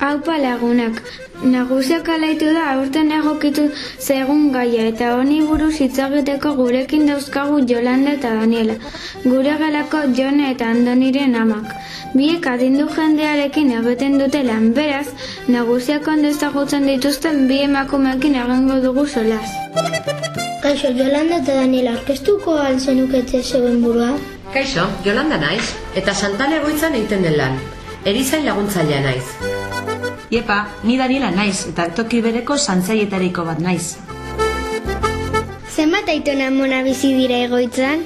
Aupa lagunak, nagusiak alaitu da aurten egokitu zaigun gaia eta honi buruz hitz egiteko gurekin dauzkagu Jolanda eta Daniela, gure gelako Jone eta Andoniren amak. Biek adindu jendearekin egiten dute lan, beraz, nagusiak ondo ezagutzen dituzten bi emakumeekin egingo dugu solas. Kaixo, Jolanda eta Daniela, aurkeztuko ahal zenukete zeuen burua? Kaixo, Jolanda naiz, eta Santan egoitzan egiten den lan. Erizain laguntzailea naiz. Iepa, ni Daniela naiz, eta toki bereko santzailetariko bat naiz. Zenbat aitona amona bizi dira egoitzan?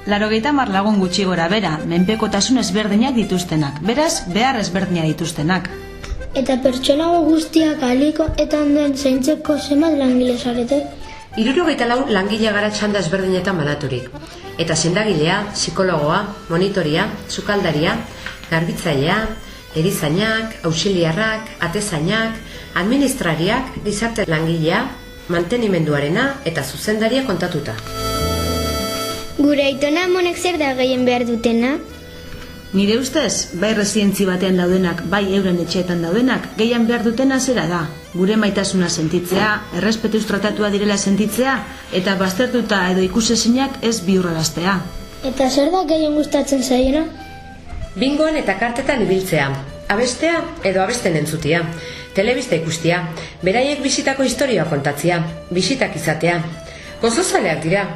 80 lagun gutxi gora bera, menpekotasun ezberdinak dituztenak, beraz, behar ezberdinak dituztenak. Eta pertsona guztiak aliko eta ondoen zaintzeko zenbat langile zarete? 74 langile gara txanda ezberdinetan banaturik. Eta sendagilea, psikologoa, monitoria, sukaldaria, garbitzailea, erizainak, auxiliarrak, atezainak, administrariak, gizarte langilea, mantenimenduarena eta zuzendaria kontatuta. Gure aitona amonek zer da gehien behar dutena? Nire ustez, bai residentzi batean daudenak, bai euren etxeetan daudenak, gehien behar dutena zera da. Gure maitasuna sentitzea, errespetuz tratatua direla sentitzea, eta baztertuta edo ikusezinak ez bihurraraztea. Eta zer da gehien gustatzen zaiena? Bingoan eta kartetan ibiltzea, abestea edo abesten entzutia, telebista ikustia, beraiek bizitako historioa kontatzea, bisitak izatea. Gozozaleak dira,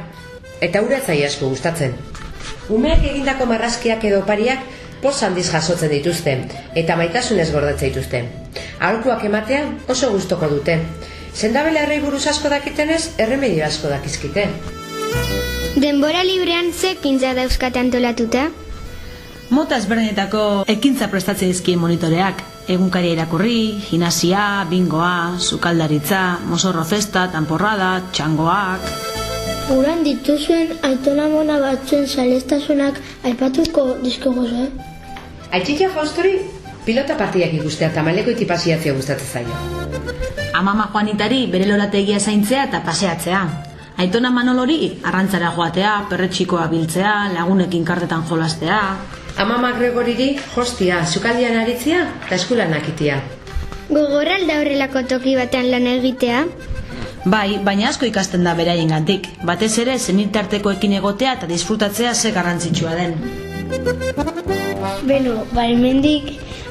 eta uratzai asko gustatzen. Umeak egindako marrazkiak edo opariak poz handiz jasotzen dituzte, eta maitasunez gordetzen dituzte. Aholkuak ematea oso gustoko dute. Sendabelarrei buruz asko dakitenez, erremedio asko dakizkite. Denbora librean ze ekintza dauzkate antolatuta? Mota ezberdinetako ekintza prestatzen dizkien monitoreak, egunkaria irakurri, gimnasia, bingoa, sukaldaritza, mozorro festa, tanporrada, txangoak. Uran dituzuen aitona mona batzuen salestasunak aipatuko dizkigu, Aitzitia Faustori pilota partiak ikustea eta maleko itipasiatzea gustatzen zaio. Amama Juanitari bere lorategia zaintzea eta paseatzea. Aitona Manolori arrantzara joatea, perretxikoa biltzea, lagunekin kartetan jolastea. Amama Gregoriri jostia, sukaldian aritzea eta eskulanak itia. Gogorra alda horrelako toki batean lan egitea? Bai, baina asko ikasten da beraiengandik. Batez ere senitartekoekin egotea eta disfrutatzea ze garrantzitsua den. Beno, hemendik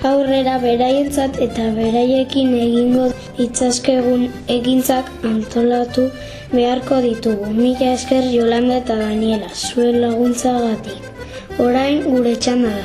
aurrera beraientzat eta beraiekin egingo itzazkegun ekintzak antolatu beharko ditugu. Mila esker Jolanda eta Daniela, zuen laguntzagatik. Orain gure txanda da.